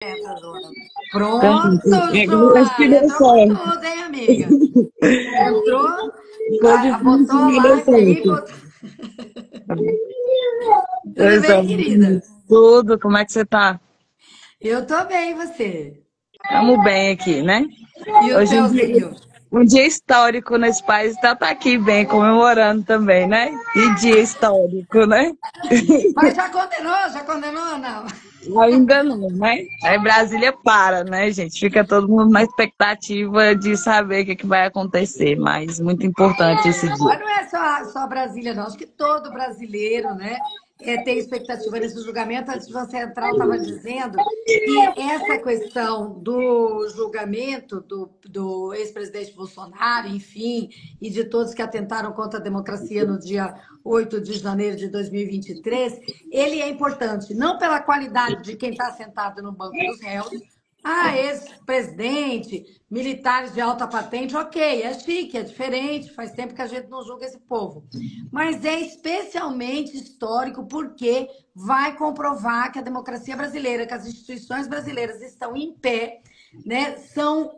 Apresentadora. Então, Pronto, agora acho que Joana. deu Entrou com certo. tudo, hein, amiga? Entrou, Foi difícil, botou a mas deu live aí. certo. Tudo Pois é, bem, querida? tudo, como é que você tá? Eu tô bem, e você? Estamos bem aqui, né? E o Hoje Telzinho? um dia histórico nesse país, então tá aqui bem, comemorando também, né? E dia histórico, né? Mas já condenou ou não? Ainda não, né? Aí Brasília para, né, gente? Fica todo mundo na expectativa de saber o que vai acontecer, mas muito importante esse dia. Mas não é só Brasília, não. Acho que todo brasileiro, né, tem expectativa nesse julgamento. Antes de você entrar, eu estava dizendo que essa questão do julgamento do ex-presidente Bolsonaro, enfim, e de todos que atentaram contra a democracia no dia 8 de janeiro de 2023, ele é importante, não pela qualidade de quem está sentado no banco dos réus. Ah, ex-presidente, militares de alta patente, ok, é chique, é diferente, faz tempo que a gente não julga esse povo. Mas é especialmente histórico porque vai comprovar que a democracia brasileira, que as instituições brasileiras estão em pé, né, são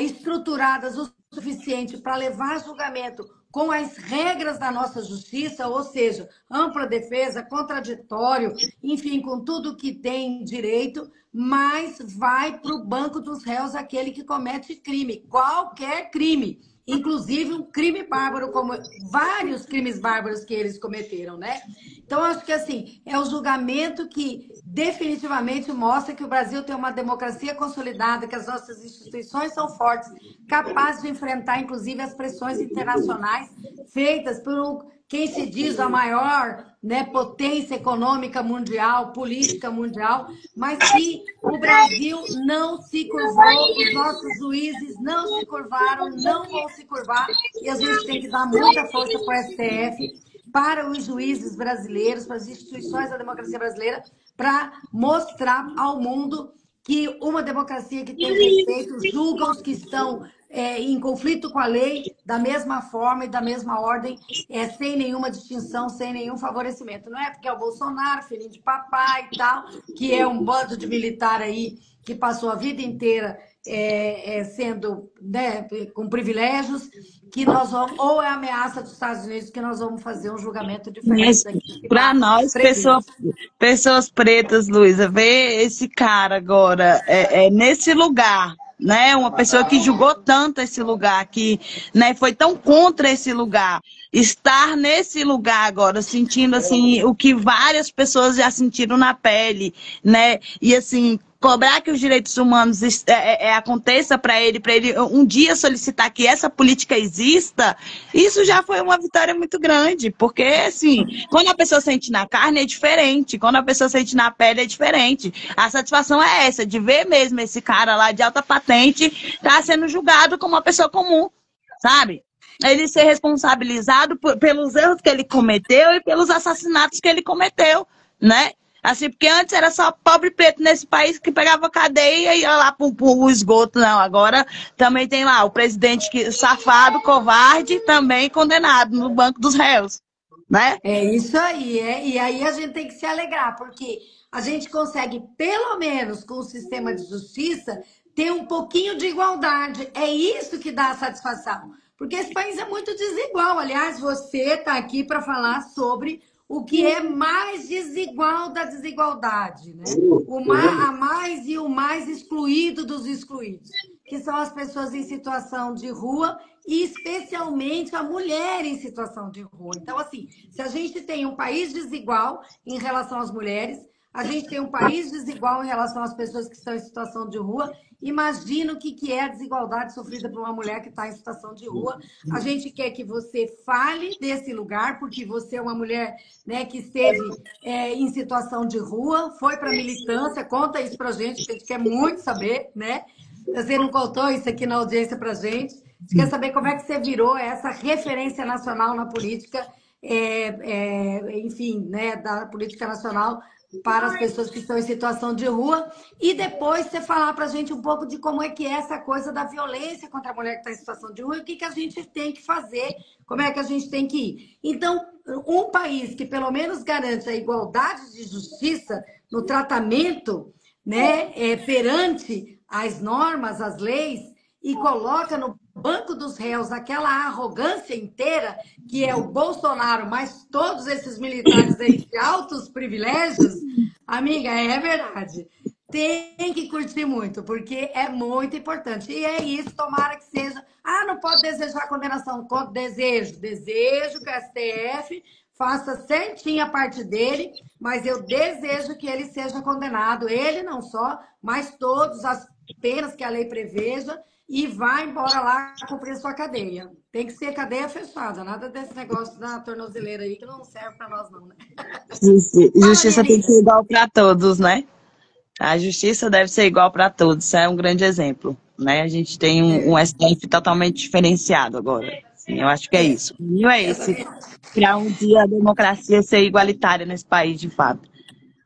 estruturadas o suficiente para levar a julgamento com as regras da nossa justiça, ou seja, ampla defesa, contraditório, enfim, com tudo que tem direito, mas vai para o banco dos réus aquele que comete crime, qualquer crime, inclusive um crime bárbaro, como vários crimes bárbaros que eles cometeram, né? Então, acho que assim, é o julgamento que definitivamente mostra que o Brasil tem uma democracia consolidada, que as nossas instituições são fortes, capazes de enfrentar, inclusive, as pressões internacionais feitas por quem se diz a maior, né, potência econômica mundial, política mundial, mas que o Brasil não se curvou, os nossos juízes não se curvaram, não vão se curvar, e a gente tem que dar muita força para o STF, para os juízes brasileiros, para as instituições da democracia brasileira, para mostrar ao mundo que uma democracia que tem respeito julga os que estão em conflito com a lei da mesma forma e da mesma ordem, sem nenhuma distinção, sem nenhum favorecimento. Não é porque é o Bolsonaro, filhinho de papai e tal, que é um bando de militar aí que passou a vida inteira sendo, né, com privilégios, que nós vamos, ou é ameaça dos Estados Unidos que nós vamos fazer um julgamento diferente Mas daquilo que para está nós, previsto. pessoas pretas, Luísa, ver esse cara agora nesse lugar, né? Uma pessoa que julgou tanto esse lugar, que, né, foi tão contra esse lugar, estar nesse lugar agora, sentindo assim o que várias pessoas já sentiram na pele, né? E assim, cobrar que os direitos humanos aconteça para ele um dia solicitar que essa política exista, isso já foi uma vitória muito grande, porque assim, quando a pessoa sente na carne é diferente, quando a pessoa sente na pele é diferente. A satisfação é essa, de ver mesmo esse cara lá de alta patente tá sendo julgado como uma pessoa comum, sabe? Ele ser responsabilizado pelos erros que ele cometeu e pelos assassinatos que ele cometeu, né? Assim, porque antes era só pobre preto nesse país que pegava cadeia e ia lá pro esgoto, não. Agora também tem lá o presidente safado, covarde, também condenado no banco dos réus, né? É isso aí, e aí a gente tem que se alegrar, porque a gente consegue, pelo menos com o sistema de justiça, ter um pouquinho de igualdade. É isso que dá a satisfação. Porque esse país é muito desigual. Aliás, você está aqui para falar sobre o que é mais desigual da desigualdade, né? A mais e o mais excluído dos excluídos, que são as pessoas em situação de rua e especialmente a mulher em situação de rua. Então, assim, se a gente tem um país desigual em relação às mulheres, a gente tem um país desigual em relação às pessoas que estão em situação de rua. Imagina o que é a desigualdade sofrida por uma mulher que está em situação de rua. A gente quer que você fale desse lugar, porque você é uma mulher, né, que esteve em situação de rua, foi para a militância. Conta isso para a gente quer muito saber, né? Você não contou isso aqui na audiência para a gente. A gente quer saber como é que você virou essa referência nacional na política, enfim, né, da política nacional para as pessoas que estão em situação de rua. E depois você falar para a gente um pouco de como é que é essa coisa da violência contra a mulher que está em situação de rua e o que a gente tem que fazer, como é que a gente tem que ir. Então, um país que pelo menos garante a igualdade de justiça no tratamento né, perante as normas, as leis, e coloca no banco dos réus aquela arrogância inteira que é o Bolsonaro, mas todos esses militares aí de altos privilégios, amiga, é verdade. Tem que curtir muito, porque é muito importante. E é isso, tomara que seja. Ah, não pode desejar condenação. Desejo que o STF faça certinho a parte dele, mas eu desejo que ele seja condenado, ele não só, mas todas as penas que a lei preveja, e vá embora lá cumprir sua cadeia. Tem que ser cadeia fechada, nada desse negócio da tornozeleira aí que não serve para nós não, né? Fala, minha Justiça tem que linda. ser igual para todos, né? A justiça deve ser igual para todos, isso é um grande exemplo, né? A gente tem um STF totalmente diferenciado agora. Sim, eu acho que é isso. O caminho é Eu esse, também acho. para um dia a democracia ser igualitária nesse país, de fato.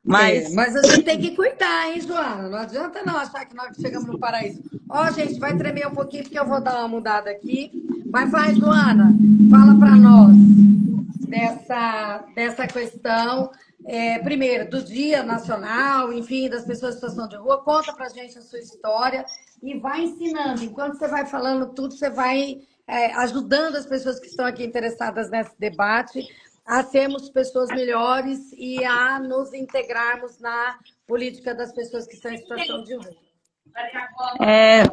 Mas Mas a gente tem que cuidar, hein, Joana? Não adianta não achar que nós chegamos no paraíso. Ó, gente, vai tremer um pouquinho porque eu vou dar uma mudada aqui. Mas vai, Joana, fala para nós dessa questão, primeiro, do Dia Nacional, enfim, das pessoas em situação de rua. Conta para a gente a sua história e vai ensinando. Enquanto você vai falando tudo, você vai ajudando as pessoas que estão aqui interessadas nesse debate a sermos pessoas melhores e a nos integrarmos na política das pessoas que estão em situação de rua. é,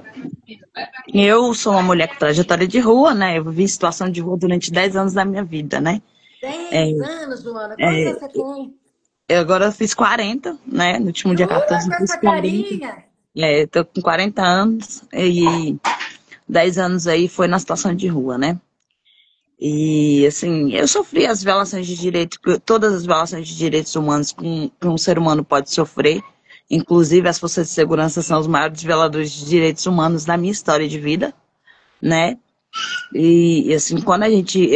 eu sou uma mulher com trajetória de rua, né? Eu vivi situação de rua durante 10 anos da minha vida, né? É, 10 anos, Joana. Quantos é, anos você tem? eu agora fiz 40, né? No último dia 14 Com eu fiz essa 40. carinha. Tô com 40 anos e 10 anos aí foi na situação de rua, né? E, assim, eu sofri as violações de direitos, todas as violações de direitos humanos que um ser humano pode sofrer. Inclusive, as forças de segurança são os maiores violadores de direitos humanos da minha história de vida, né? E assim, quando a gente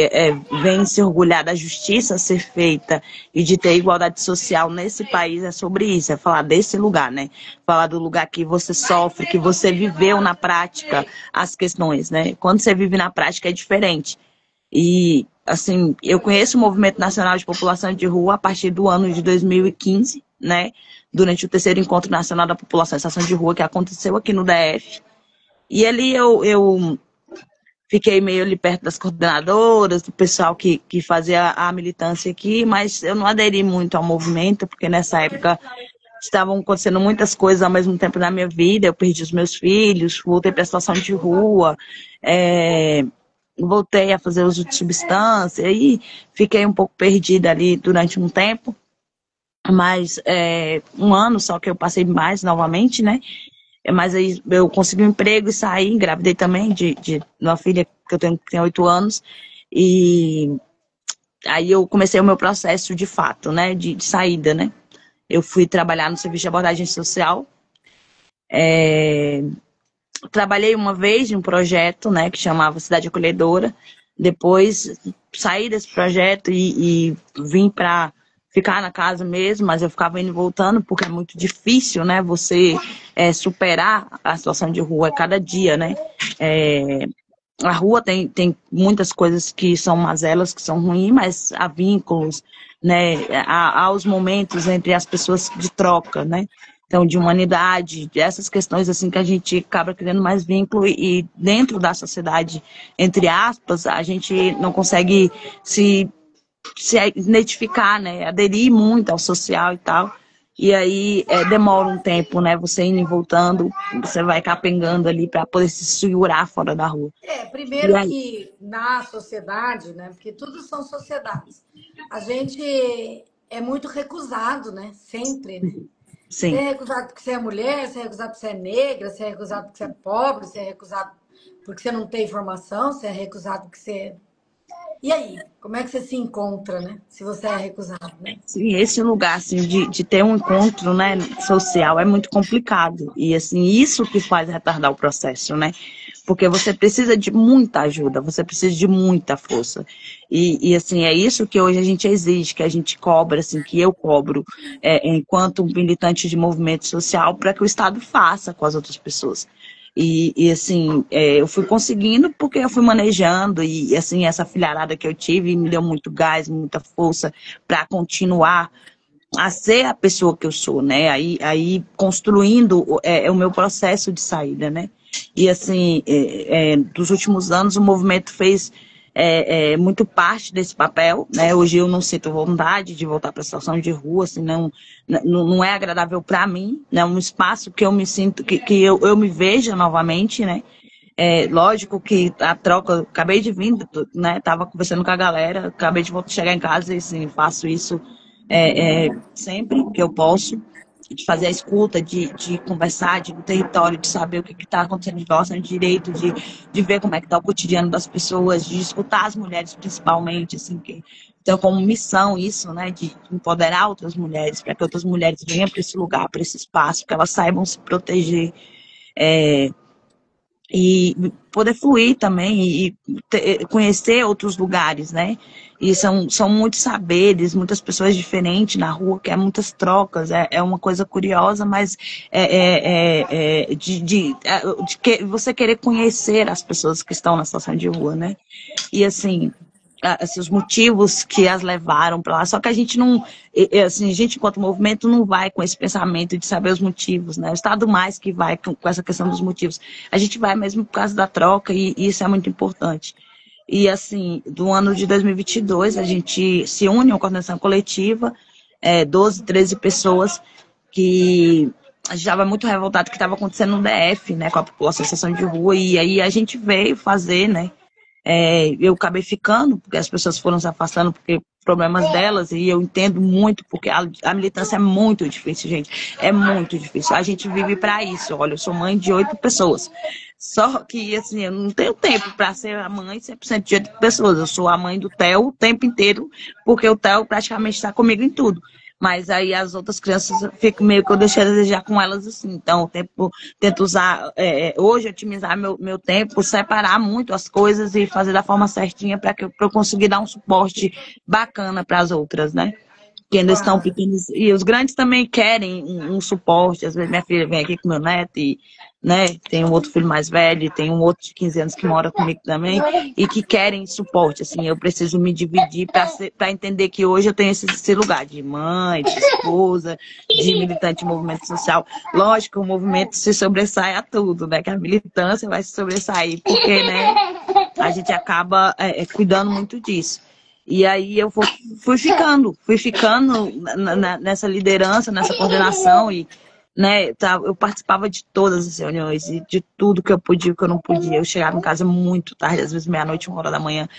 vem se orgulhar da justiça ser feita e de ter igualdade social nesse país, é sobre isso, é falar desse lugar, né? Falar do lugar que você sofre, que você viveu na prática as questões, né? Quando você vive na prática é diferente. E, assim, eu conheço o Movimento Nacional de População de Rua a partir do ano de 2015, né? Durante o terceiro Encontro Nacional da População em Situação de Rua, que aconteceu aqui no DF. E ali eu fiquei meio ali perto das coordenadoras, do pessoal que fazia a militância aqui, mas eu não aderi muito ao movimento, porque nessa época estavam acontecendo muitas coisas ao mesmo tempo na minha vida. Eu perdi os meus filhos, voltei para a situação de rua, voltei a fazer uso de substância e fiquei um pouco perdida ali durante um tempo, mas um ano só que eu passei mais novamente, né? Mas aí eu consegui um emprego e saí, engravidei também de uma filha que eu tenho que tem 8 anos, e aí eu comecei o meu processo de fato, né, de saída, né? Eu fui trabalhar no serviço de abordagem social, trabalhei uma vez em um projeto, né, que chamava Cidade Acolhedora, depois saí desse projeto e vim para ficar na casa mesmo, mas eu ficava indo e voltando, porque é muito difícil, né, você superar a situação de rua cada dia, né. A rua tem muitas coisas que são mazelas, que são ruins, mas há vínculos, né, há os momentos entre as pessoas de troca, né, então de humanidade, essas questões assim que a gente acaba criando mais vínculo e dentro da sociedade, entre aspas, a gente não consegue se identificar, né, aderir muito ao social e tal. E aí demora um tempo, né? Você indo e voltando, você vai capengando ali para poder se segurar fora da rua. E Primeiro aí, que na sociedade, né? Porque tudo são sociedades. A gente é muito recusado, né? Sempre, né? Você sim. é recusado porque você é mulher, você é recusado porque você é negra, você é recusado porque você é pobre, você é recusado porque você não tem informação, você é recusado porque você. E aí? Como é que você se encontra, né? Se você é recusado, né? Sim, esse lugar assim, de ter um encontro, né, social é muito complicado. E assim, isso que faz retardar o processo, né? Porque você precisa de muita ajuda, você precisa de muita força. E assim, é isso que hoje a gente exige, que a gente cobra, assim, que eu cobro, enquanto militante de movimento social, para que o Estado faça com as outras pessoas. E assim, eu fui conseguindo porque eu fui manejando e assim, essa filharada que eu tive me deu muito gás, muita força para continuar a ser a pessoa que eu sou, né? Aí construindo o meu processo de saída, né? E assim, dos últimos anos o movimento fez muito parte desse papel, né? Hoje eu não sinto vontade de voltar para a situação de rua, assim, não é agradável para mim, né? Um espaço que eu me sinto, que eu me veja novamente, né? Lógico que a troca, acabei de vir, né? Tava conversando com a galera, acabei de chegar em casa e assim, faço isso sempre que eu posso, de fazer a escuta, de conversar, de ir no território, de saber o que está acontecendo de nosso direito, de ver como é que está o cotidiano das pessoas, de escutar as mulheres principalmente, assim, que então como missão isso, né, de empoderar outras mulheres, para que outras mulheres venham para esse lugar, para esse espaço, que elas saibam se proteger, e poder fluir também e conhecer outros lugares, né? E são muitos saberes, muitas pessoas diferentes na rua, que é muitas trocas, é uma coisa curiosa, mas de que você querer conhecer as pessoas que estão na situação de rua, né? E assim, os motivos que as levaram para lá. Só que a gente não, assim, a gente enquanto movimento não vai com esse pensamento de saber os motivos, né? O Estado mais que vai com essa questão dos motivos. A gente vai mesmo por causa da troca e isso é muito importante. E assim, do ano de 2022, a gente se une a uma coordenação coletiva, 12, 13 pessoas que a gente estava muito revoltado com o que estava acontecendo no DF, né, com a população em situação de rua, e aí a gente veio fazer, né, eu acabei ficando, porque as pessoas foram se afastando, porque problemas delas, e eu entendo muito, porque a militância é muito difícil, gente. É muito difícil. A gente vive para isso. Olha, eu sou mãe de 8 pessoas. Só que, assim, eu não tenho tempo para ser a mãe 100% de 8 pessoas. Eu sou a mãe do Theo o tempo inteiro, porque o Theo praticamente está comigo em tudo. Mas aí as outras crianças, fico meio que eu deixei a desejar com elas assim. Então, o tempo, tento usar, hoje, otimizar meu tempo, separar muito as coisas e fazer da forma certinha para que eu conseguir dar um suporte bacana para as outras, né? Que ainda estão pequenos. E os grandes também querem um suporte. Às vezes minha filha vem aqui com meu neto e, né, tem um outro filho mais velho, tem um outro de 15 anos que mora comigo também, e que querem suporte. Assim, eu preciso me dividir para entender que hoje eu tenho esse lugar de mãe, de esposa, de militante de movimento social. Lógico, o movimento se sobressai a tudo, né? Que a militância vai se sobressair, porque, né, a gente acaba cuidando muito disso. E aí eu fui ficando nessa liderança, nessa coordenação, e, né, eu participava de todas as reuniões e de tudo que eu podia e que eu não podia. Eu chegava em casa muito tarde, às vezes meia-noite, 1 hora da manhã,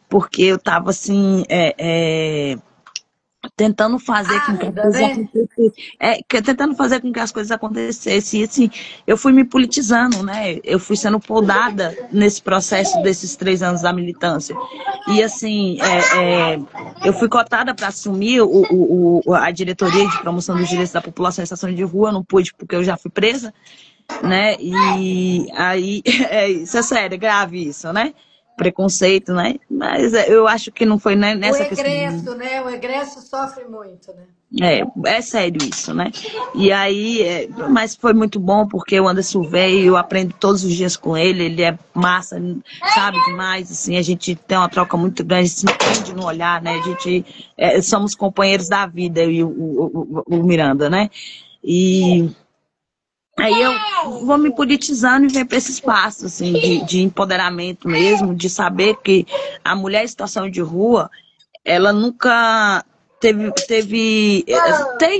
porque eu estava assim, tentando fazer com que as coisas acontecessem, tentando fazer com que as coisas acontecessem. E assim, eu fui me politizando, né? Eu fui sendo podada nesse processo desses 3 anos da militância. E assim, eu fui cotada para assumir a diretoria de promoção dos direitos da população em situação de rua. Eu não pude porque eu já fui presa, né? E aí, isso é sério, é grave isso, né? Preconceito, né? Mas eu acho que não foi nessa questão. O egresso, né? O egresso sofre muito, né? É sério isso, né? E aí, mas foi muito bom porque o Anderson veio, eu aprendo todos os dias com ele é massa, sabe demais, assim, a gente tem uma troca muito grande, se entende no olhar, né? A gente somos companheiros da vida, eu e o Miranda, né? E aí eu vou me politizando e venho para esse espaço assim, de empoderamento mesmo, de saber que a mulher em situação de rua, ela nunca tem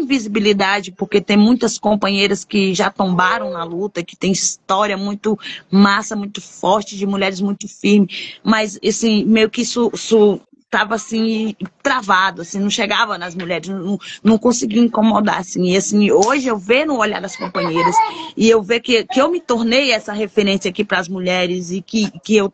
visibilidade, porque tem muitas companheiras que já tombaram na luta, que tem história muito massa, muito forte, de mulheres muito firmes, mas assim, meio que isso estava assim, travado, assim, não chegava nas mulheres, não conseguia incomodar, assim, e assim, hoje eu vejo no olhar das companheiras, e eu vejo que eu me tornei essa referência aqui para as mulheres, e que eu,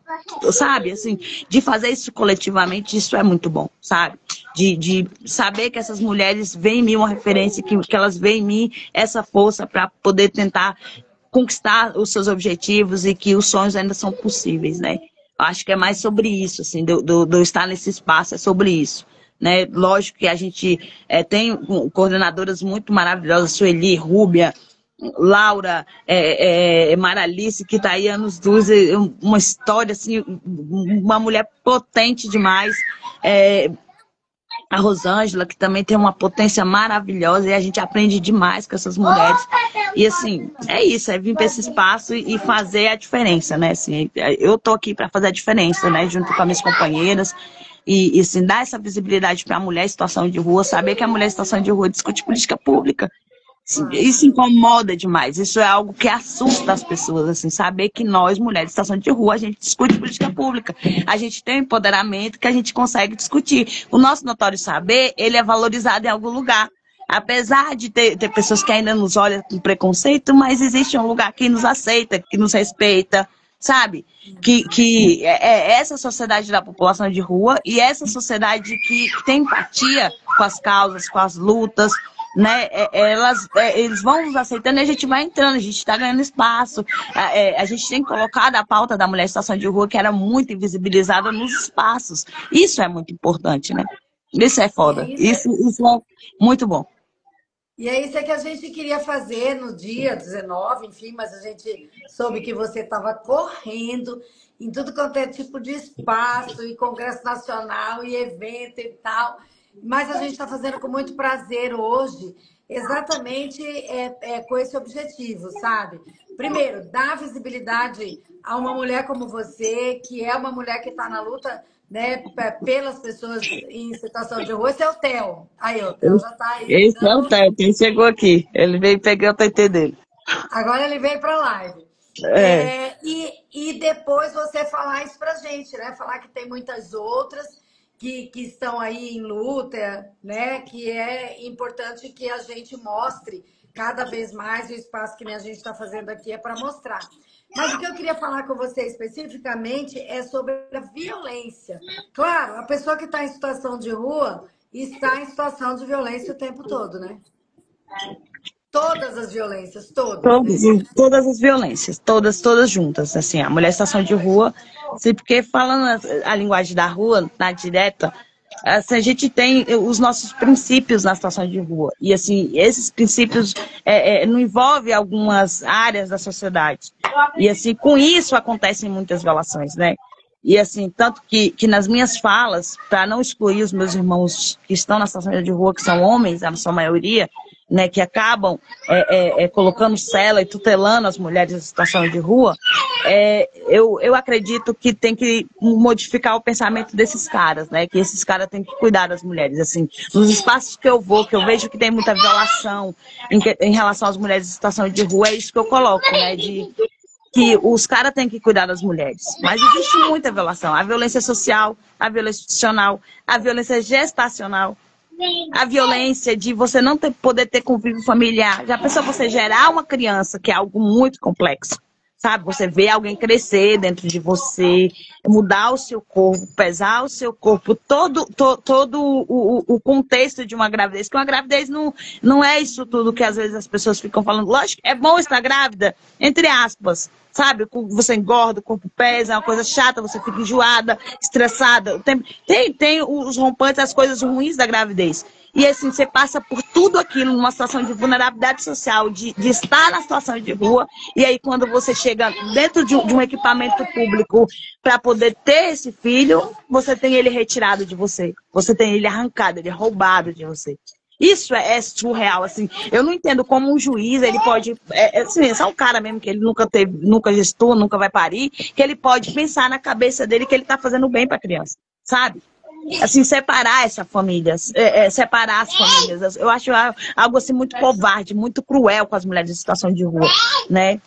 sabe, assim, de fazer isso coletivamente, isso é muito bom, sabe? De saber que essas mulheres veem em mim uma referência, que elas veem em mim essa força para poder tentar conquistar os seus objetivos e que os sonhos ainda são possíveis, né? Acho que é mais sobre isso, assim, de eu estar nesse espaço, é sobre isso. Né? Lógico que a gente tem coordenadoras muito maravilhosas, Sueli, Rúbia, Laura, Maralice, que está aí anos 12, uma história, assim, uma mulher potente demais. a Rosângela, que também tem uma potência maravilhosa, e a gente aprende demais com essas mulheres. E assim, é isso, é vir para esse espaço e fazer a diferença, né? Assim, eu tô aqui para fazer a diferença, né? Junto com as minhas companheiras. E assim, dar essa visibilidade para a mulher em situação de rua, saber que a mulher em situação de rua discute política pública. Isso incomoda demais, isso é algo que assusta as pessoas, assim, saber que nós, mulheres de situação de rua, a gente discute política pública, a gente tem um empoderamento que a gente consegue discutir. O nosso notório saber, ele é valorizado em algum lugar, apesar de ter pessoas que ainda nos olham com preconceito, mas existe um lugar que nos aceita, que nos respeita, sabe? Que é essa sociedade da população de rua e essa sociedade que tem empatia com as causas, com as lutas, né? Eles vão nos aceitando e a gente vai entrando, a gente está ganhando espaço. A gente tem colocado a pauta da mulher em situação de rua, que era muito invisibilizada nos espaços. Isso é muito importante, né? Isso é foda. Isso é muito bom. E é isso que a gente queria fazer no dia 19, enfim, mas a gente soube que você estava correndo em tudo quanto é tipo de espaço, e Congresso Nacional, e evento e tal. Mas a gente está fazendo com muito prazer hoje, exatamente com esse objetivo, sabe? Primeiro, dar visibilidade a uma mulher como você, que é uma mulher que está na luta, né, pelas pessoas em situação de rua. Esse é o Theo. Aí, o Theo já está aí. Esse então... é o Theo, quem chegou aqui. Ele veio pegar o TT dele. Agora ele veio para a live. E depois você falar isso para a gente, né? Falar que tem muitas outras que estão aí em luta, né? Que é importante que a gente mostre cada vez mais. O espaço que a gente está fazendo aqui é para mostrar. Mas o que eu queria falar com você especificamente é sobre a violência. Claro, a pessoa que está em situação de rua está em situação de violência o tempo todo, né? Todas as violências, todas. Né? Todas as violências, todas juntas. Assim, a mulher em situação de rua, assim, porque falando a linguagem da rua, na direta, assim, a gente tem os nossos princípios na situação de rua. E assim, esses princípios não envolvem algumas áreas da sociedade. E assim, com isso acontecem muitas violações, né? E assim, tanto que nas minhas falas, para não excluir os meus irmãos que estão na situação de rua, que são homens, a sua maioria, né, que acabam colocando cela e tutelando as mulheres em situação de rua, eu acredito que tem que modificar o pensamento desses caras, né, que esses caras têm que cuidar das mulheres. Assim, nos espaços que eu vou, que eu vejo que tem muita violação em relação às mulheres em situação de rua, é isso que eu coloco, né, que os caras têm que cuidar das mulheres. Mas existe muita violação. A violência social, a violência institucional, a violência gestacional, a violência de você não poder ter convívio familiar. Já pensou você gerar uma criança, que é algo muito complexo, sabe? Você vê alguém crescer dentro de você, mudar o seu corpo, pesar o seu corpo, todo o contexto de uma gravidez, que uma gravidez não é isso tudo que às vezes as pessoas ficam falando. Lógico, é bom estar grávida, entre aspas, sabe? Você engorda, o corpo pesa, é uma coisa chata, você fica enjoada, estressada. Tem os rompantes, as coisas ruins da gravidez. E assim, você passa por tudo aquilo numa situação de vulnerabilidade social, de estar na situação de rua, e aí quando você chega dentro de um equipamento público para poder ter esse filho, você tem ele retirado de você. Você tem ele arrancado, ele roubado de você. Isso é surreal, assim. Eu não entendo como um juiz, ele pode... assim, é só um cara mesmo que ele nunca gestou, nunca vai parir, que ele pode pensar na cabeça dele que ele está fazendo bem para a criança, sabe? Assim, separar essa família, separar as famílias. Eu acho algo assim muito covarde, muito cruel com as mulheres em situação de rua, né?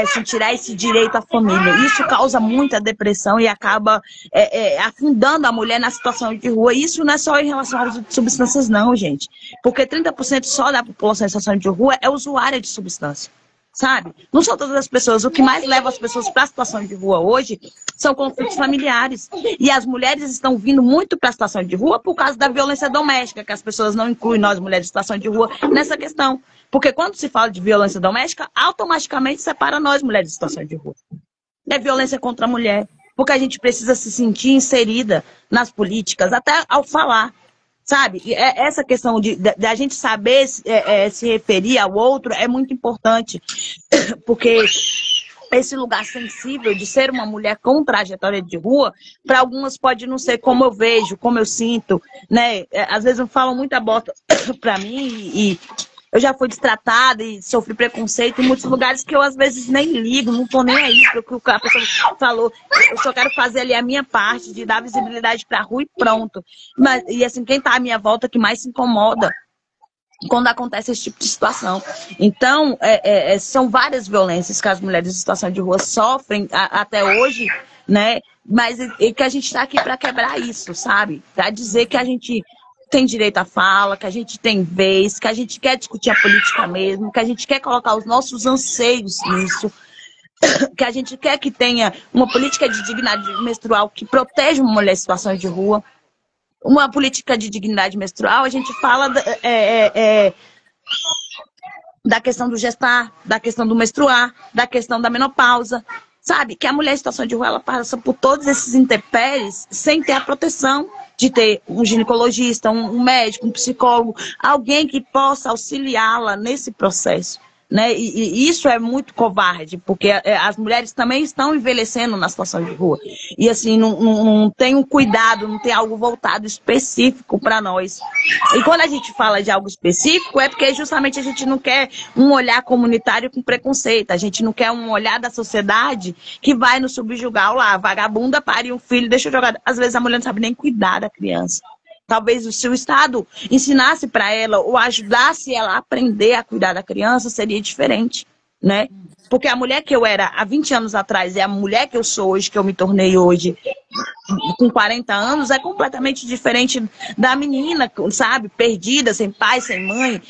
Assim, tirar esse direito à família. Isso causa muita depressão e acaba afundando a mulher na situação de rua. Isso não é só em relação às substâncias, não, gente. Porque 30% só da população em situação de rua é usuária de substância. Sabe? Não são todas as pessoas. O que mais leva as pessoas para a situação de rua hoje são conflitos familiares. E as mulheres estão vindo muito para a situação de rua por causa da violência doméstica, que as pessoas não incluem nós, mulheres em situação de rua, nessa questão. Porque quando se fala de violência doméstica, automaticamente separa nós, mulheres em situação de rua. É violência contra a mulher. Porque a gente precisa se sentir inserida nas políticas, até ao falar. Sabe? Essa questão de a gente saber se referir ao outro é muito importante, porque esse lugar sensível de ser uma mulher com trajetória de rua, para algumas pode não ser como eu vejo, como eu sinto, né? Às vezes falam muita bosta para mim e eu já fui destratada e sofri preconceito em muitos lugares que eu às vezes nem ligo, não tô nem aí para o que a pessoa falou. Eu só quero fazer ali a minha parte de dar visibilidade para a rua e pronto. Mas, e assim, quem tá à minha volta que mais se incomoda quando acontece esse tipo de situação. Então, são várias violências que as mulheres em situação de rua sofrem até hoje, né? Mas que a gente está aqui para quebrar isso, sabe? Para dizer que a gente tem direito à fala, que a gente tem vez, que a gente quer discutir a política mesmo, que a gente quer colocar os nossos anseios nisso, que a gente quer que tenha uma política de dignidade menstrual que proteja uma mulher em situação de rua. Uma política de dignidade menstrual, a gente fala da questão do gestar, da questão do menstruar, da questão da menopausa, sabe? Que a mulher em situação de rua, ela passa por todos esses intempéries sem ter a proteção de ter um ginecologista, um médico, um psicólogo, alguém que possa auxiliá-la nesse processo. Né? E isso é muito covarde, porque as mulheres também estão envelhecendo na situação de rua. E assim, não tem um cuidado, não tem algo voltado específico para nós. E quando a gente fala de algo específico, é porque justamente a gente não quer um olhar comunitário com preconceito. A gente não quer um olhar da sociedade que vai nos subjugar. Lá, vagabunda pare um filho, deixa eu jogar. Às vezes a mulher não sabe nem cuidar da criança. Talvez se o Estado ensinasse para ela ou ajudasse ela a aprender a cuidar da criança, seria diferente, né? Porque a mulher que eu era há 20 anos atrás e a mulher que eu sou hoje, que eu me tornei hoje, com 40 anos, é completamente diferente da menina, sabe? Perdida, sem pai, sem mãe,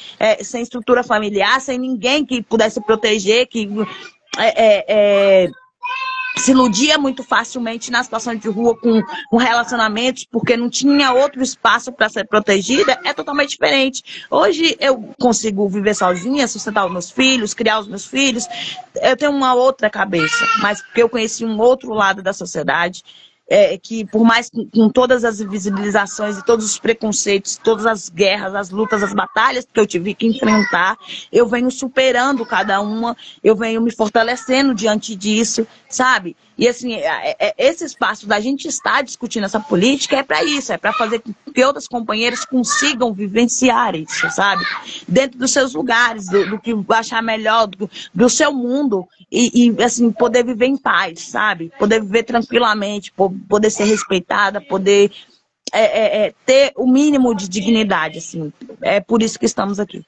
sem estrutura familiar, sem ninguém que pudesse proteger, que se iludia muito facilmente na situação de rua com relacionamentos, porque não tinha outro espaço para ser protegida, é totalmente diferente. Hoje eu consigo viver sozinha, sustentar os meus filhos, criar os meus filhos, eu tenho uma outra cabeça, mas porque eu conheci um outro lado da sociedade, que por mais com todas as invisibilizações e todos os preconceitos, todas as guerras, as lutas, as batalhas que eu tive que enfrentar, eu venho superando cada uma, eu venho me fortalecendo diante disso, sabe? E assim, esse espaço da gente estar discutindo essa política é para isso, é para fazer com que outras companheiras consigam vivenciar isso, sabe? Dentro dos seus lugares, do que achar melhor, do seu mundo, e assim, poder viver em paz, sabe? Poder viver tranquilamente, poder ser respeitada, poder ter o mínimo de dignidade, assim. É por isso que estamos aqui.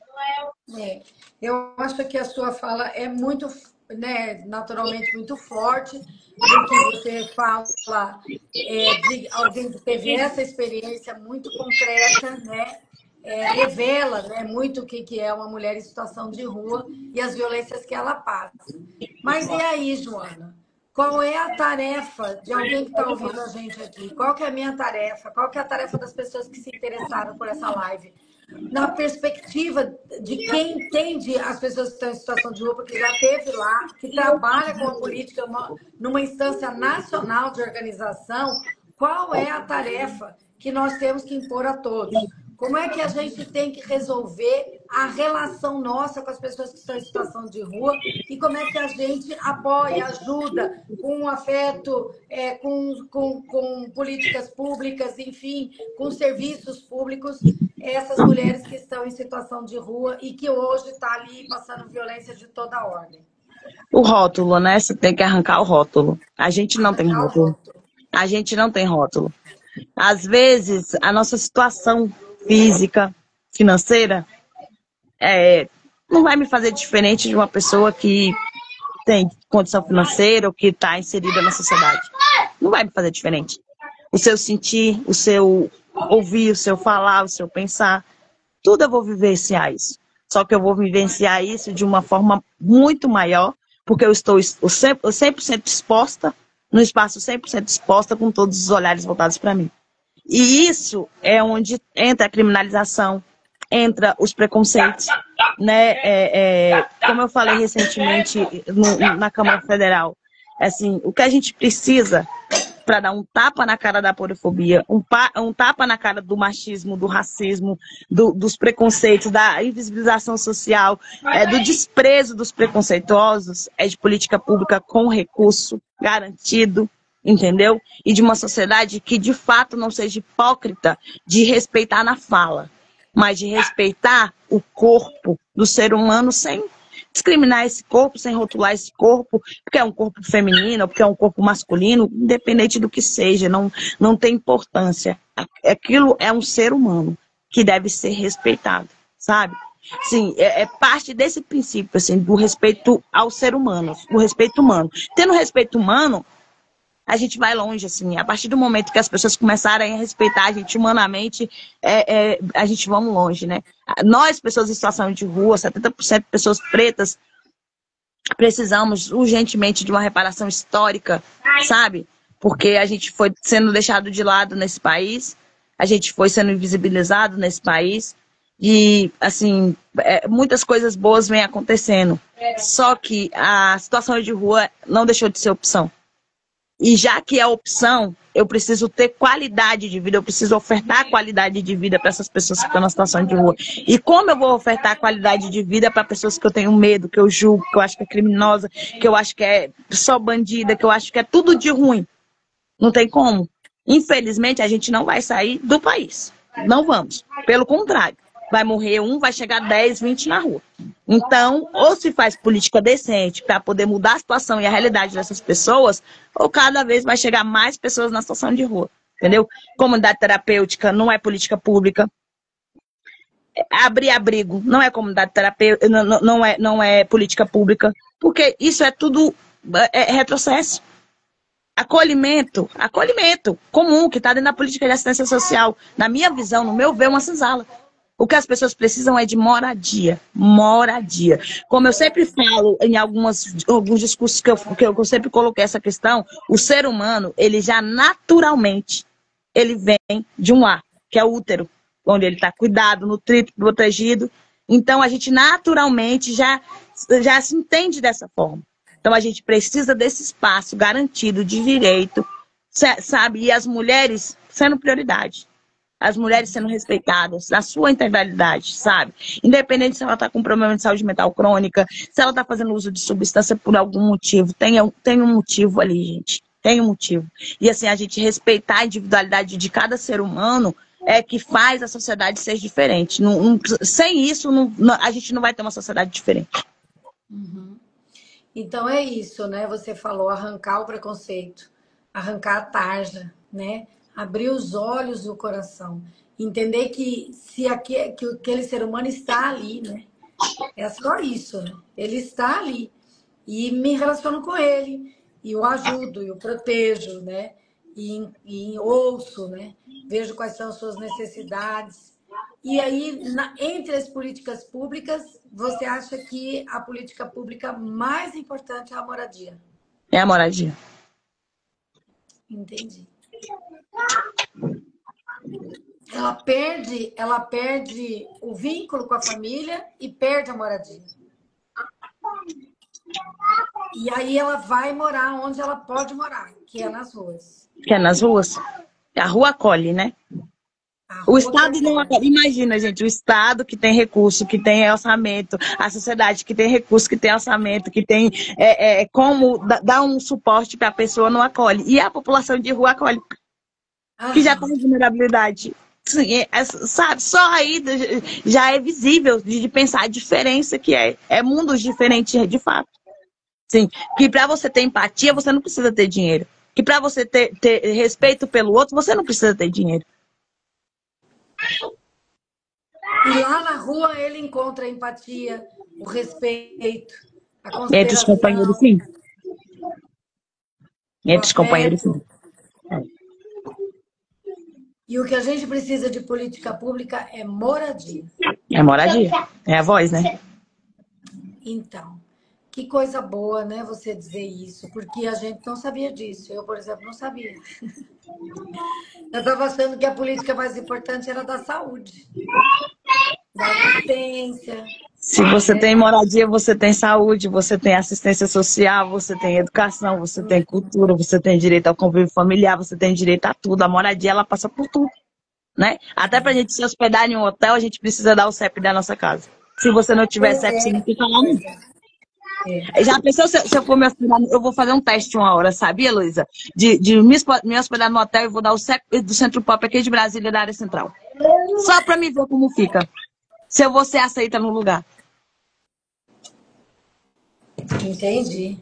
Eu acho que a sua fala é muito, né, naturalmente muito forte, porque você fala de alguém que teve essa experiência muito concreta, né? Revela, né, muito o que é uma mulher em situação de rua e as violências que ela passa. Mas e aí, Joana? Qual é a tarefa de alguém que está ouvindo a gente aqui? Qual que é a minha tarefa? Qual que é a tarefa das pessoas que se interessaram por essa live? Na perspectiva de quem entende as pessoas que estão em situação de rua, porque já esteve lá, que trabalha com a política numa instância nacional de organização, qual é a tarefa que nós temos que impor a todos? Como é que a gente tem que resolver a relação nossa com as pessoas que estão em situação de rua e como é que a gente apoia, ajuda com afeto, com políticas públicas, enfim, com serviços públicos, essas mulheres que estão em situação de rua e que hoje estão ali passando violência de toda a ordem. O rótulo, né? Você tem que arrancar o rótulo. A gente não tem rótulo. A gente não tem rótulo. Às vezes, a nossa situação física, financeira, não vai me fazer diferente de uma pessoa que tem condição financeira ou que está inserida na sociedade. Não vai me fazer diferente. O seu sentir, o seu ouvir, o seu falar, o seu pensar, tudo eu vou vivenciar isso. Só que eu vou vivenciar isso de uma forma muito maior, porque eu estou 100% exposta, no espaço 100% exposta, com todos os olhares voltados para mim. E isso é onde entra a criminalização, entra os preconceitos, né? Como eu falei recentemente na Câmara Federal, assim, o que a gente precisa para dar um tapa na cara da porofobia, um tapa na cara do machismo, do racismo, dos preconceitos, da invisibilização social, do desprezo dos preconceituosos, é de política pública com recurso garantido, entendeu? E de uma sociedade que, de fato, não seja hipócrita de respeitar na fala, mas de respeitar o corpo do ser humano sem discriminar esse corpo, sem rotular esse corpo, porque é um corpo feminino, porque é um corpo masculino, independente do que seja, não tem importância. Aquilo é um ser humano que deve ser respeitado, sabe? Sim, é parte desse princípio, assim, do respeito ao ser humano, o respeito humano. Tendo respeito humano, a gente vai longe, assim. A partir do momento que as pessoas começarem a respeitar a gente humanamente, a gente vamos longe, né? Nós, pessoas em situação de rua, 70% de pessoas pretas, precisamos urgentemente de uma reparação histórica, sabe? Porque a gente foi sendo deixado de lado nesse país, a gente foi sendo invisibilizado nesse país, e, assim, muitas coisas boas vêm acontecendo. Só que a situação de rua não deixou de ser opção. E já que é opção, eu preciso ter qualidade de vida, eu preciso ofertar qualidade de vida para essas pessoas que estão na situação de rua. E como eu vou ofertar qualidade de vida para pessoas que eu tenho medo, que eu julgo, que eu acho que é criminosa, que eu acho que é só bandida, que eu acho que é tudo de ruim? Não tem como. Infelizmente, a gente não vai sair do país. Não vamos. Pelo contrário. Vai morrer um, vai chegar 10, 20 na rua. Então, ou se faz política decente para poder mudar a situação e a realidade dessas pessoas, ou cada vez vai chegar mais pessoas na situação de rua. Entendeu? Comunidade terapêutica não é política pública. Abrir abrigo não é comunidade terapêutica, não é política pública. Porque isso é tudo retrocesso. Acolhimento comum, que está dentro da política de assistência social. Na minha visão, no meu ver, uma senzala. O que as pessoas precisam é de moradia. Moradia. Como eu sempre falo em alguns discursos que eu sempre coloquei essa questão, o ser humano, ele já naturalmente, ele vem de um lar, que é o útero, onde ele está cuidado, nutrido, protegido. Então, a gente naturalmente já se entende dessa forma. Então, a gente precisa desse espaço garantido de direito, sabe? E as mulheres sendo prioridade. As mulheres sendo respeitadas, na sua integralidade, sabe? Independente se ela está com problema de saúde mental crônica, se ela está fazendo uso de substância por algum motivo, tem um motivo ali, gente. Tem um motivo. E assim, a gente respeitar a individualidade de cada ser humano é que faz a sociedade ser diferente. Sem isso, a gente não vai ter uma sociedade diferente. Uhum. Então é isso, né? Você falou arrancar o preconceito, arrancar a tarja, né? Abrir os olhos do coração, entender que que aquele ser humano está ali, né? É só isso, né? Ele está ali e me relaciono com ele e o ajudo e o protejo, né? E ouço, né? Vejo quais são as suas necessidades. E aí, entre as políticas públicas, você acha que a política pública mais importante é a moradia? É a moradia. Entendi. Ela perde o vínculo com a família e perde a moradia. E aí ela vai morar onde ela pode morar, que é nas ruas. Que é nas ruas. A rua acolhe, né? O Estado não acolhe. Imagina, gente, o Estado que tem recurso, que tem orçamento, a sociedade que tem recurso, que tem orçamento, que tem como dar um suporte para a pessoa, não acolhe. E a população de rua acolhe. Que já tem vulnerabilidade. Sabe, só aí já é visível de pensar a diferença que é. É mundos diferentes, de fato. Sim, que para você ter empatia, você não precisa ter dinheiro. Que para você ter respeito pelo outro, você não precisa ter dinheiro. E lá na rua ele encontra a empatia, o respeito, a consideração. Entre os companheiros, sim. Entre os companheiros, sim. E o que a gente precisa de política pública é moradia. É moradia. É a voz, né? Então, que coisa boa, né, você dizer isso, porque a gente não sabia disso. Eu, por exemplo, não sabia. Eu estava achando que a política mais importante era da saúde, da assistência, Se você tem moradia, você tem saúde, você tem assistência social, você tem educação, você tem cultura, você tem direito ao convívio familiar, você tem direito a tudo. A moradia, ela passa por tudo, né? Até pra gente se hospedar em um hotel, a gente precisa dar o CEP da nossa casa. Se você não tiver CEP, você não fica lá, não. Já pensou se eu for me hospedar? Eu vou fazer um teste uma hora, sabia, Luísa? De me hospedar no hotel e vou dar o CEP do Centro Pop aqui de Brasília, da área central. Só pra me ver como fica. Se eu vou ser aceita no lugar. Entendi.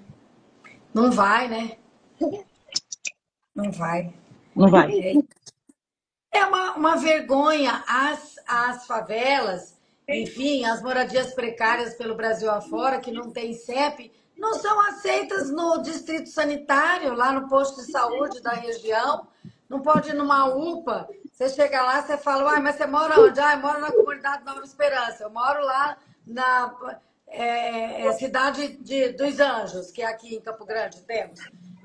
Não vai, né? Não vai. Não vai. É uma vergonha as favelas, enfim, as moradias precárias pelo Brasil afora, que não tem CEP, não são aceitas no distrito sanitário, lá no posto de saúde da região. Não pode ir numa UPA. Você chega lá, você fala, uai, mas você mora onde? Ah, eu moro na comunidade Nova Esperança. Eu moro lá na cidade dos Anjos, que é aqui em Campo Grande, temos.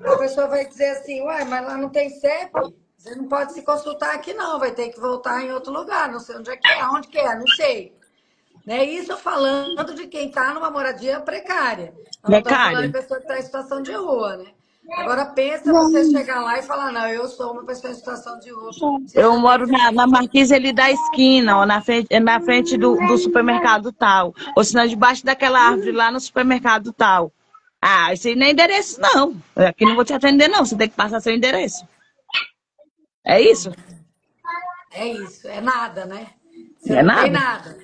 A pessoa vai dizer assim, uai, mas lá não tem CEP? Você não pode se consultar aqui, não. Vai ter que voltar em outro lugar. Não sei onde é que é. Onde que é? Não sei. Né? Isso falando de quem está numa moradia precária. Não estou falando de pessoa que está em situação de rua, né? Agora pensa você chegar lá e falar, não, eu sou uma pessoa em situação de rua. Eu moro na marquise ali da esquina, ó, na frente do supermercado tal. Ou se não, debaixo daquela árvore lá no supermercado tal. Ah, isso aí não é endereço, não. Aqui não vou te atender, não. Você tem que passar seu endereço. É isso? É isso, é nada, né? Você É não nada? tem nada.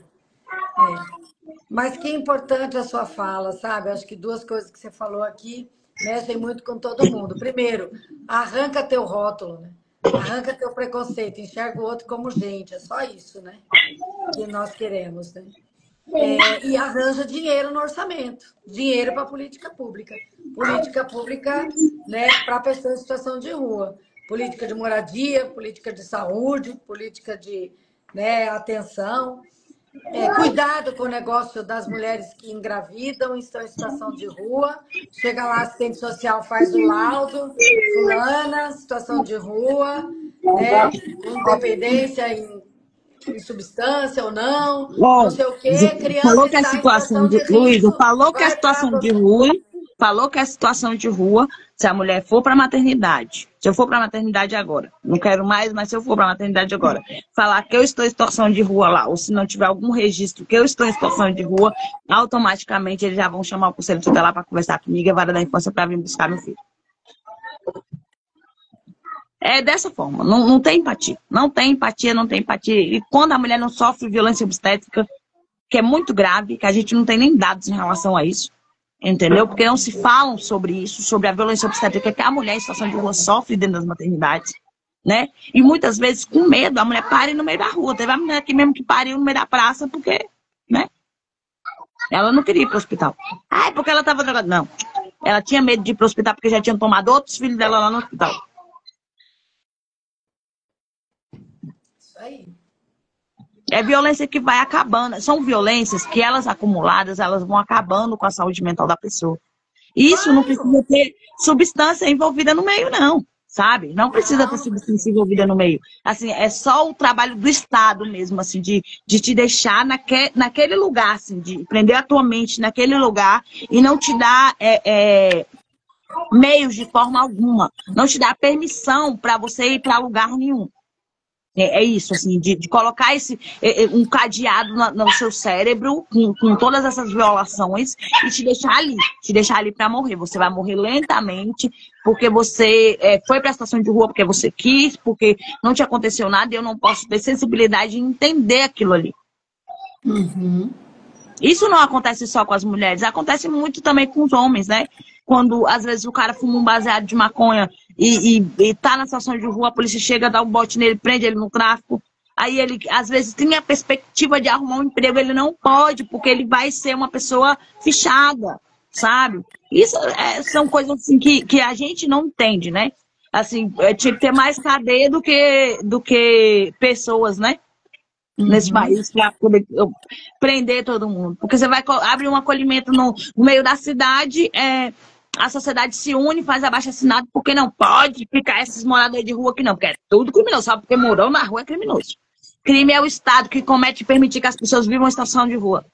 Mas que importante a sua fala, sabe? Acho que duas coisas que você falou aqui mexem muito com todo mundo. Primeiro, arranca teu rótulo, né? Arranca teu preconceito, enxerga o outro como gente. É só isso, né? Que nós queremos, né? E arranja dinheiro no orçamento. Dinheiro para política pública. Política pública, né, para pessoas em situação de rua. Política de moradia, política de saúde, política de, né, atenção. Cuidado com o negócio das mulheres que engravidam, estão em situação de rua. Chega lá, a assistente social faz o laudo, fulana, situação de rua, né? Com dependência em substância ou não, não sei o quê. Criança Falou que a está em situação situação de. de Luísa, risco, falou que a vai para situação de rua. Falou que a situação de rua, se a mulher for para maternidade, se eu for para maternidade agora, não quero mais, mas se eu for para maternidade agora, falar que eu estou em situação de rua lá, ou se não tiver algum registro que eu estou em situação de rua, automaticamente eles já vão chamar o conselho tutelar para conversar comigo, a vara da infância, para vir buscar meu filho. É dessa forma, não tem empatia. Não tem empatia, não tem empatia. E quando a mulher não sofre violência obstétrica, que é muito grave, que a gente não tem nem dados em relação a isso, entendeu? Porque não se falam sobre isso, sobre a violência obstétrica que a mulher em situação de rua sofre dentro das maternidades, né? E muitas vezes, com medo, a mulher pare no meio da rua. Teve a mulher aqui mesmo que pariu no meio da praça, porque, né? Ela não queria ir para o hospital. Ah, porque ela estava drogada. Não. Ela tinha medo de ir para o hospital porque já tinham tomado outros filhos dela lá no hospital. Isso aí. É violência que vai acabando. São violências que elas acumuladas, elas vão acabando com a saúde mental da pessoa. Isso não precisa ter substância envolvida no meio, não. Sabe? Não precisa ter substância envolvida no meio. Assim, é só o trabalho do Estado mesmo, assim, de te deixar naquele lugar, assim, de prender a tua mente naquele lugar e não te dar meios de forma alguma. Não te dar permissão para você ir para lugar nenhum. É isso, assim, de colocar um cadeado no seu cérebro com todas essas violações e te deixar ali para morrer. Você vai morrer lentamente porque você foi para a situação de rua porque você quis, porque não te aconteceu nada e eu não posso ter sensibilidade de entender aquilo ali. Uhum. Isso não acontece só com as mulheres, acontece muito também com os homens, né? Quando, às vezes, o cara fuma um baseado de maconha e tá na situação de rua, a polícia chega, dá um bote nele, prende ele no tráfico. Aí ele, às vezes, tem a perspectiva de arrumar um emprego, ele não pode, porque ele vai ser uma pessoa fichada, sabe? Isso são coisas assim que a gente não entende, né? Assim, tinha que ter mais cadeia do que pessoas, né? Nesse país para poder prender todo mundo. Porque você vai abrir um acolhimento no meio da cidade, a sociedade se une, faz abaixo-assinado, porque não pode ficar esses moradores de rua aqui não, porque é tudo criminoso, só porque morou na rua é criminoso. Crime é o Estado que comete permitir que as pessoas vivam em situação de rua.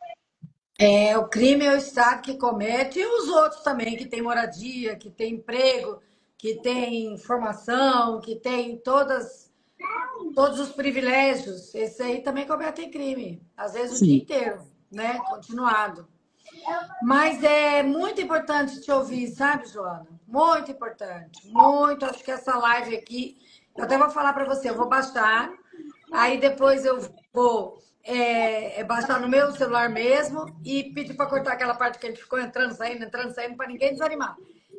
O crime é o Estado que comete e os outros também, que tem moradia, que tem emprego, que tem formação, que tem todos os privilégios. Esse aí também cometem crime, às vezes o dia Sim, inteiro, né? Continuado. Mas é muito importante te ouvir, sabe, Joana? Muito importante. Muito. Acho que essa live aqui, eu até vou falar para você, eu vou baixar, aí depois eu vou baixar no meu celular mesmo e pedir para cortar aquela parte que a gente ficou entrando, saindo, para ninguém desanimar.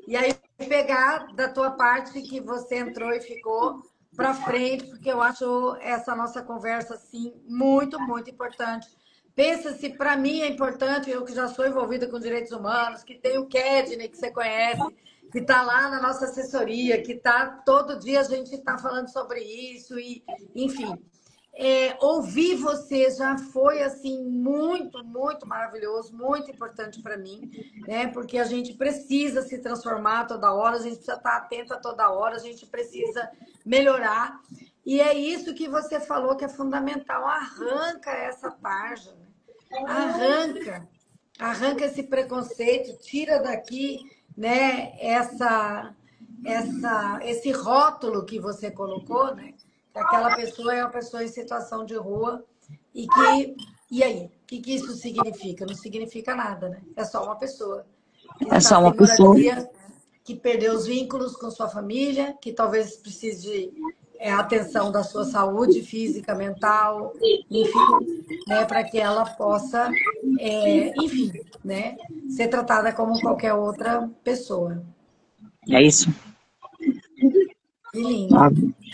E aí pegar da tua parte que você entrou e ficou para frente, porque eu acho essa nossa conversa assim muito, muito importante. Pensa se para mim é importante, eu que já sou envolvida com direitos humanos, que tem o Kedney, que você conhece, que está lá na nossa assessoria, que está todo dia a gente está falando sobre isso, e enfim. Ouvir você já foi assim muito, muito maravilhoso, muito importante para mim, né? Porque a gente precisa se transformar toda hora, a gente precisa estar atenta toda hora, a gente precisa melhorar. E é isso que você falou que é fundamental. Arranca essa tarja, né? Arranca, arranca esse preconceito, tira daqui, né, esse rótulo que você colocou, né? Que aquela pessoa é uma pessoa em situação de rua e aí? O que isso significa? Não significa nada, né? É só uma pessoa que é está só uma sem pessoa. moradia, que perdeu os vínculos com sua família, que talvez precise de atenção da sua saúde física, mental, enfim, né, para que ela possa, enfim, né, ser tratada como qualquer outra pessoa. É isso. Que lindo.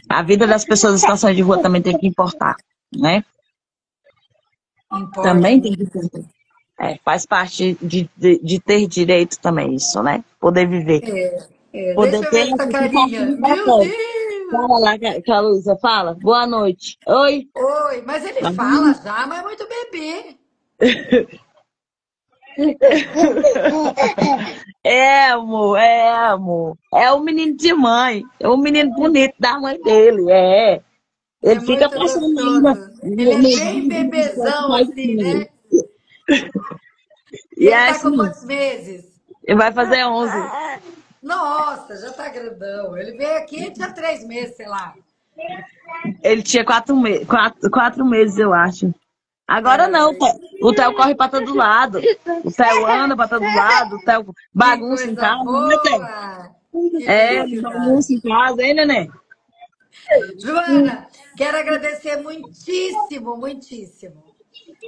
A vida das pessoas em situação de rua também tem que importar, né? Importa Também tem que muito. importar. Faz parte de ter direito também, isso, né? Poder viver. Deixa Poder eu ver ter essa essa sensação carinha. de Meu papel. Deus! Fala lá com a Luísa, fala. Boa noite. Oi. Oi, mas ele Tá fala bom? já, mas é muito bebê. É, amor, é, amor. É o menino de mãe. É o menino bonito da mãe dele, é. É Ele fica muito passando aí no, gostoso. Ele no, é no bem vídeo do bebezão, Spotify assim, dele. né? E E ele é tá com assim, quantos meses? ele vai fazer 11. Nossa, já tá grandão. Ele veio aqui e tinha 3 meses, sei lá. Ele tinha 4 meses, eu acho. Agora não, Ai, o Theo corre pra todo lado. O Theo anda pra todo lado, o Theo que bagunça em coisa casa, né, Theo? boa! Que É, bagunça felicidade. em casa, hein, neném? Joana, quero agradecer muitíssimo, muitíssimo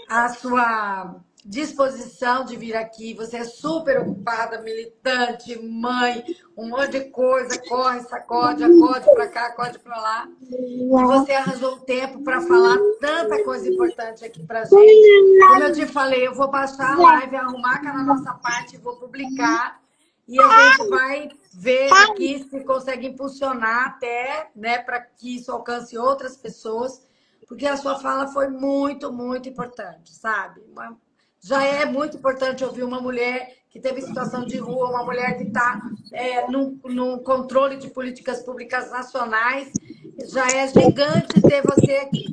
a sua disposição de vir aqui. Você é super ocupada, militante, mãe, um monte de coisa, corre, sacode, acode para cá, acode para lá. E você arranjou um tempo para falar tanta coisa importante aqui para gente. Como eu te falei, eu vou baixar a live, arrumar cá na nossa parte, vou publicar e a gente vai ver aqui se consegue impulsionar até, né, para que isso alcance outras pessoas, porque a sua fala foi muito, muito importante, sabe? Já é muito importante ouvir uma mulher que teve situação de rua, uma mulher que está num controle de políticas públicas nacionais. Já é gigante ter você aqui.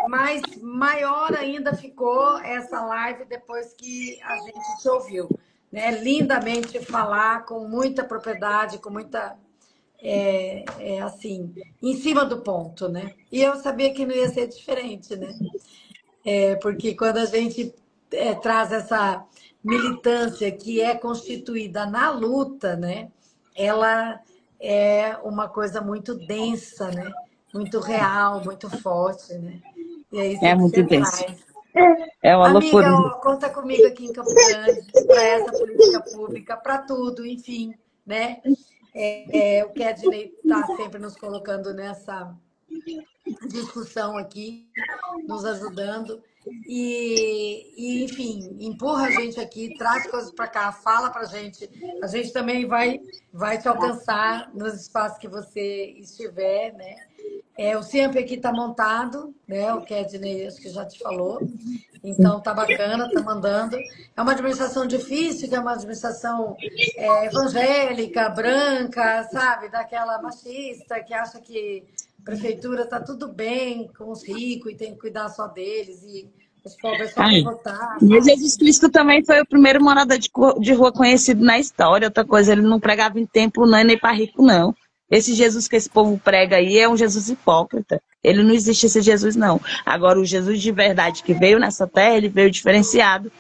Mas maior ainda ficou essa live depois que a gente te ouviu, né? Lindamente falar, com muita propriedade, com muita assim, em cima do ponto, né? E eu sabia que não ia ser diferente, né? Porque quando a gente traz essa militância que é constituída na luta, né? Ela é uma coisa muito densa, né? Muito real, muito forte, né? E é isso É que muito você intenso. faz. É uma loucura. Amiga, ó, conta comigo aqui em Campo Grande para essa política pública, para tudo, enfim, né? O Kedney está sempre nos colocando nessa discussão aqui, nos ajudando. Enfim, empurra a gente aqui, traz coisas para cá, fala para a gente. A gente também vai te alcançar nos espaços que você estiver, né? O CIAMP aqui está montado, né? O Kedney acho que já te falou. Então tá bacana, tá mandando. É uma administração difícil, que é uma administração evangélica, branca, sabe? Daquela machista que acha que prefeitura tá tudo bem com os ricos e tem que cuidar só deles. E Esse povo é só para Ai, votar, mas sabe? Jesus Cristo também foi o primeiro morador de rua conhecido na história. Outra coisa, ele não pregava em templo, não, nem para rico, não. Esse Jesus que esse povo prega aí é um Jesus hipócrita. Ele não existe esse Jesus, não. Agora, o Jesus de verdade que veio nessa terra, ele veio diferenciado.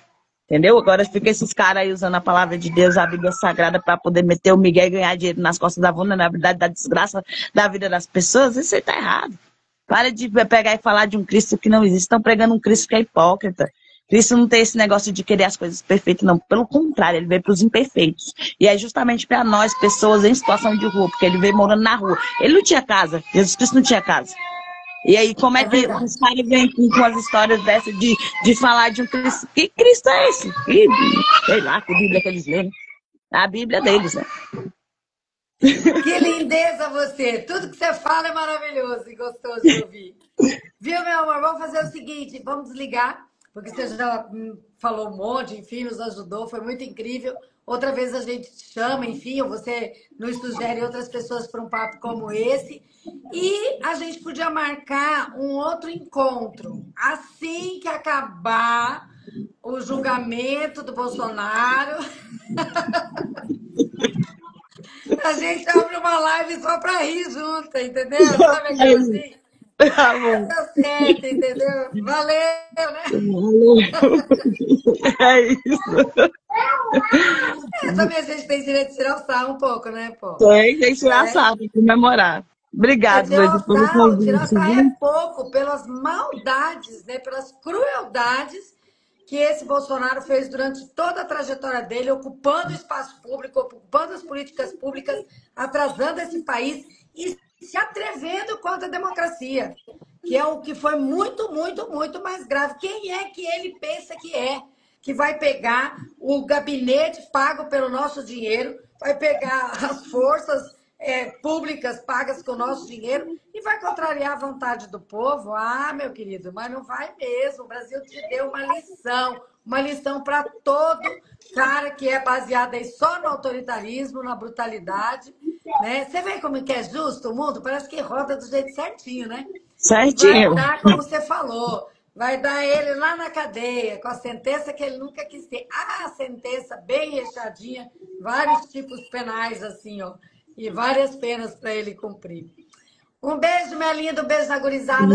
Entendeu? Agora fica esses caras aí usando a palavra de Deus, a Bíblia Sagrada, para poder meter o migué e ganhar dinheiro nas costas da vulnerabilidade, da desgraça da vida das pessoas. Isso aí tá errado. Para de pegar e falar de um Cristo que não existe. Estão pregando um Cristo que é hipócrita. Cristo não tem esse negócio de querer as coisas perfeitas, não. Pelo contrário, ele veio para os imperfeitos. E é justamente para nós, pessoas em situação de rua, porque ele veio morando na rua. Ele não tinha casa. Jesus Cristo não tinha casa. E aí, como é É que verdade. os caras vêm com as histórias dessas de falar de um Cristo? Que Cristo é esse? Que, sei lá, que Bíblia que eles lêem. A Bíblia deles, né? Que lindeza você! Tudo que você fala é maravilhoso e gostoso de ouvir. Viu, meu amor? Vamos fazer o seguinte, vamos desligar, porque você já falou um monte, enfim, nos ajudou, foi muito incrível. Outra vez a gente te chama, enfim, ou você nos sugere outras pessoas para um papo como esse. E a gente podia marcar um outro encontro. Assim que acabar o julgamento do Bolsonaro, a gente abre uma live só para rir junto, entendeu? Sabe aquela assim? Tá Ah, bom. tá certo, entendeu? Valeu, né? Valeu. É isso. Também a gente tem direito de tirar o sarro um pouco, né, pô? Tem que tirar É, sábado, comemorar. Obrigado, Luísa, pelo tirar o convite, sarro é viu? pouco pelas maldades, né? Pelas crueldades que esse Bolsonaro fez durante toda a trajetória dele, ocupando o espaço público, ocupando as políticas públicas, atrasando esse país e se atrevendo contra a democracia, que é o que foi muito, muito, muito mais grave. Quem é que ele pensa que é? Que vai pegar o gabinete pago pelo nosso dinheiro, vai pegar as forças públicas pagas com o nosso dinheiro e vai contrariar a vontade do povo? Ah, meu querido, mas não vai mesmo. O Brasil te deu uma lição para todo cara que é baseado aí só no autoritarismo, na brutalidade, né? Você vê como que é justo o mundo? Parece que roda do jeito certinho, né? Vai Certinho. dar, como você falou, vai dar ele lá na cadeia, com a sentença que ele nunca quis ter. Ah, a sentença bem recheadinha, vários tipos penais, assim, ó, e várias penas para ele cumprir. Um beijo, minha linda, um beijo na gurizada.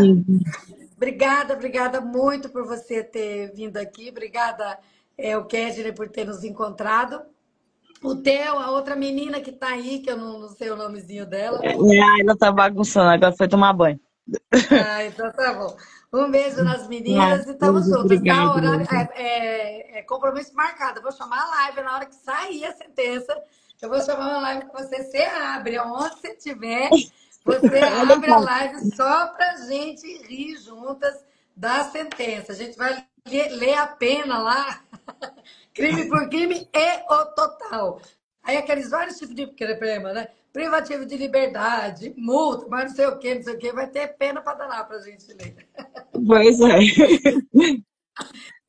Obrigada, obrigada muito por você ter vindo aqui. Obrigada, o Kedney, por ter nos encontrado. O Theo, a outra menina que está aí, que eu não sei o nomezinho dela. Ela tá bagunçando, agora foi tomar banho. Ah, então tá bom. Um beijo nas Ah, meninas e estamos juntas, tá? obrigado, Horário, Luísa. compromisso marcado. Eu vou chamar a live na hora que sair a sentença. Eu vou chamar uma live com você. Você abre, onde você estiver, você Olha abre a só. live só pra gente rir juntas da sentença. A gente vai ler a pena lá, crime por crime e o total. Aí aqueles vários tipos de problema, né? Privativo de liberdade, multa, mas não sei o que, não sei o que, vai ter pena para danar para a gente ler. Pois é.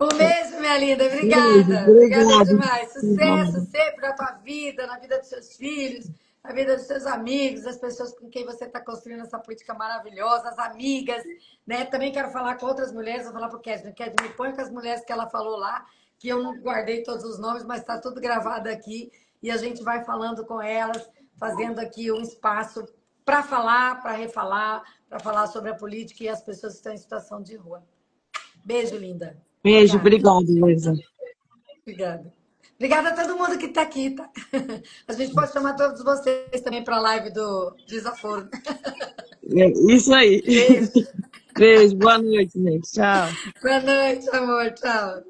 Um beijo, minha linda. Beijo, Obrigada. Obrigada obrigado. demais. Sucesso sempre na tua vida, na vida dos seus filhos, na vida dos seus amigos, das pessoas com quem você está construindo essa política maravilhosa, as amigas, né? Também quero falar com outras mulheres, vou falar para o Kedney. Kedney, me põe com as mulheres que ela falou lá, que eu não guardei todos os nomes, mas está tudo gravado aqui. E a gente vai falando com elas, fazendo aqui um espaço para falar, para refalar, para falar sobre a política e as pessoas que estão em situação de rua. Beijo, linda. Beijo, Obrigada. obrigado, Luísa. Obrigada. Obrigada a todo mundo que está aqui, tá? A gente pode chamar todos vocês também para a live do Desaforo. É isso aí. Beijo. Beijo, boa noite, gente. Tchau. Boa noite, amor. Tchau.